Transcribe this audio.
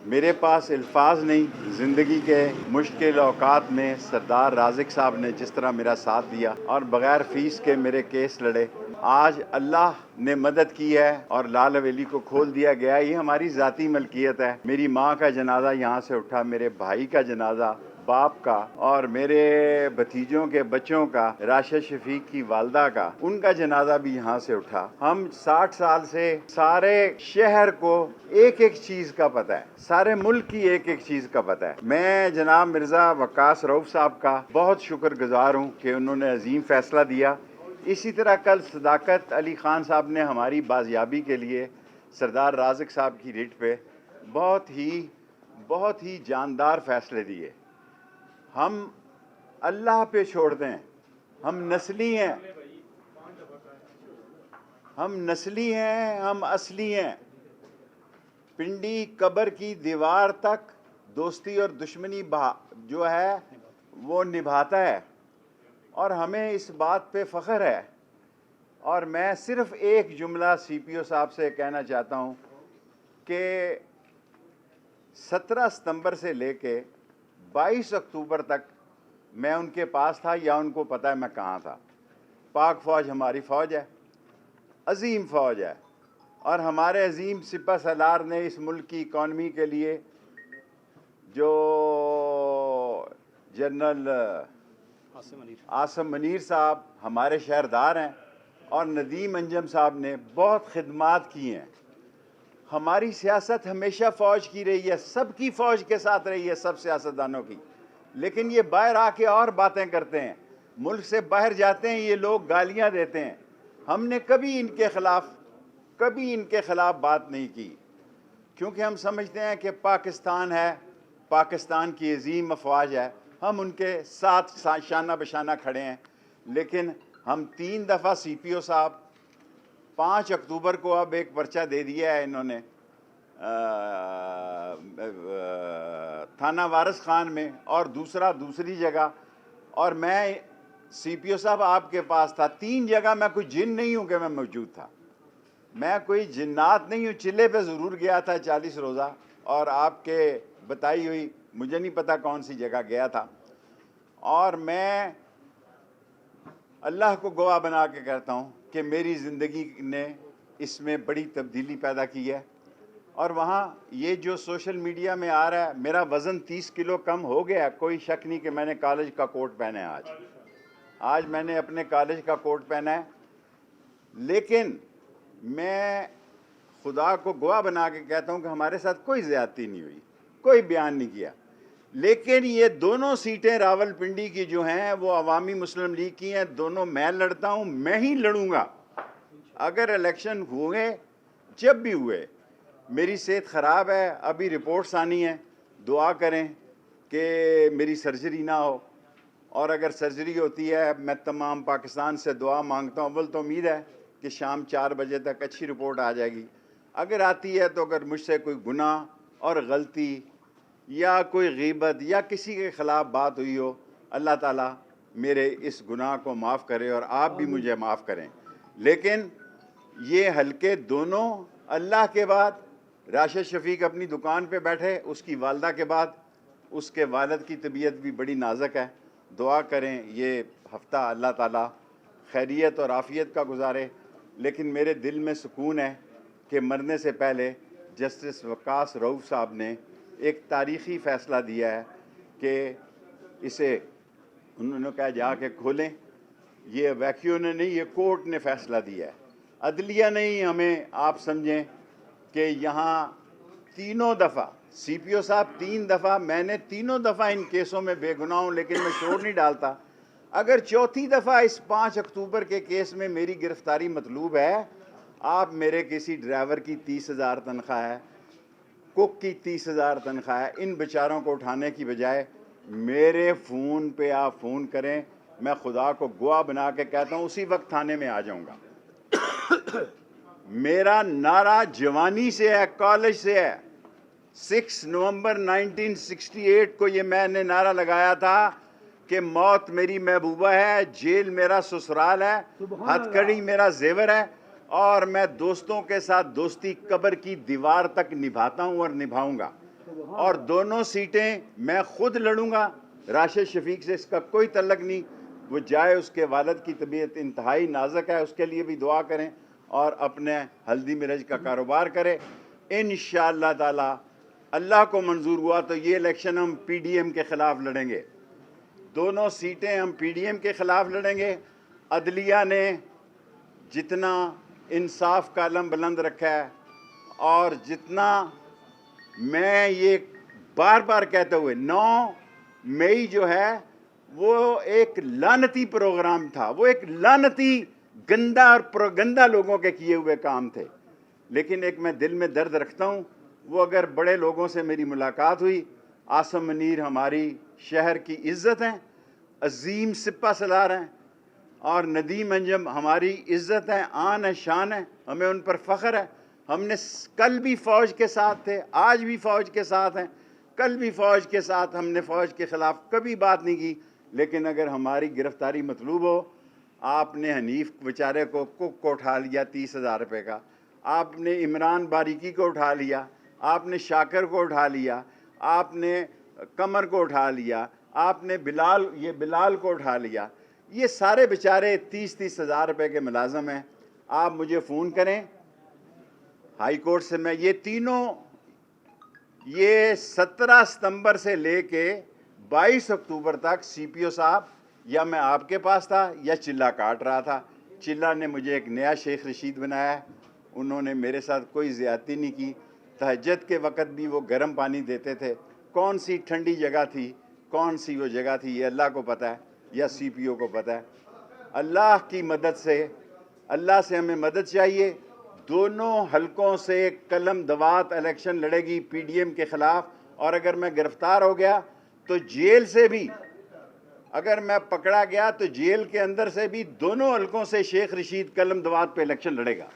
मेरे पास अल्फाज नहीं। ज़िंदगी के मुश्किल औकात में सरदार राज़िक साहब ने जिस तरह मेरा साथ दिया और बग़ैर फ़ीस के मेरे केस लड़े, आज अल्लाह ने मदद की है और लाल हवेली को खोल दिया गया। ये हमारी ज़ाती मलकियत है। मेरी माँ का जनाजा यहाँ से उठा, मेरे भाई का जनाजा, बाप का और मेरे भतीजों के बच्चों का, राशिद शफीक की वालदा का, उनका जनाजा भी यहाँ से उठा। हम 60 साल से सारे शहर को एक एक चीज़ का पता है, सारे मुल्क की एक एक चीज़ का पता है। मैं जनाब मिर्ज़ा वक्कास रऊफ़ साहब का बहुत शुक्रगुजार हूँ कि उन्होंने अजीम फ़ैसला दिया। इसी तरह कल सदाकत अली ख़ान साहब ने हमारी बाजियाबी के लिए सरदार राज़िक साहब की रिट पे बहुत ही जानदार फ़ैसले दिए। हम अल्लाह पे छोड़ दें, हम नस्ली हैं, हम असली हैं। पिंडी कब्र की दीवार तक दोस्ती और दुश्मनी जो है वो निभाता है और हमें इस बात पे फ़ख्र है। और मैं सिर्फ़ एक जुमला सीपीओ साहब से कहना चाहता हूँ कि 17 सितंबर से लेके 22 अक्टूबर तक मैं उनके पास था, या उनको पता है मैं कहाँ था। पाक फ़ौज हमारी फ़ौज है, अजीम फ़ौज है, और हमारे अजीम सिपह सलार ने इस मुल्क की इकॉनमी के लिए जो जनरल आसिम मनीर साहब हमारे शहरदार हैं और नदीम अंजम साहब ने बहुत खिदमात की हैं। हमारी सियासत हमेशा फ़ौज की रही है, सबकी फ़ौज के साथ रही है, सब सियासतदानों की। लेकिन ये बाहर आके और बातें करते हैं, मुल्क से बाहर जाते हैं, ये लोग गालियां देते हैं। हमने कभी इनके ख़िलाफ़ बात नहीं की, क्योंकि हम समझते हैं कि पाकिस्तान है, पाकिस्तान की अजीम अफवाज है, हम उनके साथ शाना बशाना खड़े हैं। लेकिन हम 3 दफ़ा सीपीओ साहब, 5 अक्टूबर को अब एक पर्चा दे दिया है इन्होंने थाना वारिस खान में, और दूसरी जगह। और मैं सीपीओ साहब आपके पास था 3 जगह। मैं कोई जिन नहीं हूँ कि मैं मौजूद था, मैं कोई जिन्नात नहीं हूँ। चिल्ले पे ज़रूर गया था 40 रोज़ा, और आपके बताई हुई मुझे नहीं पता कौन सी जगह गया था। और मैं अल्लाह को गवाह बना के कहता हूँ कि मेरी ज़िंदगी ने इसमें बड़ी तब्दीली पैदा की है। और वहाँ ये जो सोशल मीडिया में आ रहा है, मेरा वज़न 30 किलो कम हो गया, कोई शक नहीं कि मैंने कॉलेज का कोट पहना है। आज मैंने अपने कॉलेज का कोट पहना है। लेकिन मैं खुदा को गवाह बना के कहता हूँ कि हमारे साथ कोई ज़्यादती नहीं हुई, कोई बयान नहीं किया। लेकिन ये दोनों सीटें रावलपिंडी की जो हैं वो अवामी मुस्लिम लीग की हैं, दोनों मैं लड़ता हूँ, मैं ही लड़ूंगा अगर इलेक्शन हुए, जब भी हुए। मेरी सेहत ख़राब है, अभी रिपोर्ट्स आनी है, दुआ करें कि मेरी सर्जरी ना हो, और अगर सर्जरी होती है मैं तमाम पाकिस्तान से दुआ मांगता हूँ। अव्वल तो उम्मीद है कि शाम 4 बजे तक अच्छी रिपोर्ट आ जाएगी। अगर आती है तो अगर मुझसे कोई गुनाह और गलती या कोई गीबत या किसी के ख़िलाफ़ बात हुई हो, अल्लाह ताला मेरे इस गुनाह को माफ़ करे और आप भी मुझे माफ़ करें। लेकिन ये हल्के दोनों, अल्लाह के बाद राशिद शफीक अपनी दुकान पे बैठे, उसकी वालदा के बाद उसके वालिद की तबीयत भी बड़ी नाजुक है। दुआ करें ये हफ़्ता अल्लाह ताला खैरियत और आफ़ियत का गुजारे। लेकिन मेरे दिल में सुकून है कि मरने से पहले जस्टिस वक्कास रऊफ़ साहब ने एक तारीख़ी फ़ैसला दिया है कि इसे उन्होंने कहा जाके खोलें। ये वैक्यू ने नहीं, ये कोर्ट ने फ़ैसला दिया है, अदलिया नहीं। हमें आप समझें कि यहाँ तीनों दफ़ा सीपीओ साहब 3 दफ़ा, मैंने तीनों दफ़ा इन केसों में बेगुनाह हूँ, लेकिन मैं शोर नहीं डालता। अगर चौथी दफ़ा इस 5 अक्टूबर के केस में मेरी गिरफ्तारी मतलूब है, आप मेरे किसी ड्राइवर की 30,000 तनख्वाह है, कुक की 30,000 तनख्वाह है, इन बेचारों को उठाने की बजाय मेरे फ़ोन पे आप फ़ोन करें, मैं खुदा को गवाह बना के कहता हूँ उसी वक्त थाने में आ जाऊँगा। मेरा नारा जवानी से है, कॉलेज से है। 6 नवंबर 1968 को ये मैंने नारा लगाया था कि मौत मेरी महबूबा है, जेल मेरा ससुराल है, हथकड़ी मेरा जेवर है, और मैं दोस्तों के साथ दोस्ती कब्र की दीवार तक निभाता हूँ और निभाऊंगा। और दोनों सीटें मैं खुद लड़ूंगा। राशिद शफीक से इसका कोई तल्लक नहीं, वो जाए, उसके वालिद की तबीयत इंतहाई नाजुक है, उसके लिए भी दुआ करें और अपने हल्दी मिर्च का कारोबार करें। इंशाअल्लाह ताला अल्लाह को मंजूर हुआ तो ये इलेक्शन हम पीडीएम के ख़िलाफ़ लड़ेंगे, दोनों सीटें हम पीडीएम के ख़िलाफ़ लड़ेंगे। अदलिया ने जितना इंसाफ का अलम बुलंद रखा है और जितना, मैं ये बार बार कहते हुए 9 मई जो है वो एक लानती प्रोग्राम था, वो एक लानती गंदा और गंदा लोगों के किए हुए काम थे। लेकिन एक मैं दिल में दर्द रखता हूँ, वो अगर बड़े लोगों से मेरी मुलाकात हुई, आसम मुनीर हमारी शहर की इज़्ज़त हैं, अजीम सिपा सलार हैं, और नदीम अंजम हमारी इज़्ज़त है, आन है, शान है, हमें उन पर फ़ख्र है। हमने कल भी फ़ौज के साथ थे, आज भी फ़ौज के साथ हैं, कल भी फ़ौज के साथ, हमने फ़ौज के ख़िलाफ़ कभी बात नहीं की। लेकिन अगर हमारी गिरफ़्तारी मतलूब हो, आपने हनीफ बेचारे को कुक को उठा लिया 30,000 रुपये का, आपने इमरान बारीकी को उठा लिया, आपने शाकर को उठा लिया, आपने कमर को उठा लिया, आपने बिलाल को उठा लिया। ये सारे बेचारे 30-30 हज़ार रुपये के मुलाजम हैं। आप मुझे फ़ोन करें, हाई कोर्ट से मैं ये तीनों, ये 17 सितंबर से लेके 22 अक्टूबर तक सीपीओ साहब, या मैं आपके पास था या चिल्ला काट रहा था। चिल्ला ने मुझे एक नया शेख रशीद बनाया है, उन्होंने मेरे साथ कोई ज़्यादती नहीं की। तहज्जुद के वक़्त भी वो गर्म पानी देते थे। कौन सी ठंडी जगह थी, कौन सी वो जगह थी, ये अल्लाह को पता है या सीपीओ को पता है। अल्लाह की मदद से, अल्लाह से हमें मदद चाहिए। दोनों हलकों से कलम दवात इलेक्शन लड़ेगी पीडीएम के ख़िलाफ़, और अगर मैं गिरफ़्तार हो गया तो जेल से भी, अगर मैं पकड़ा गया तो जेल के अंदर से भी दोनों हलकों से शेख रशीद कलम दवात पे इलेक्शन लड़ेगा।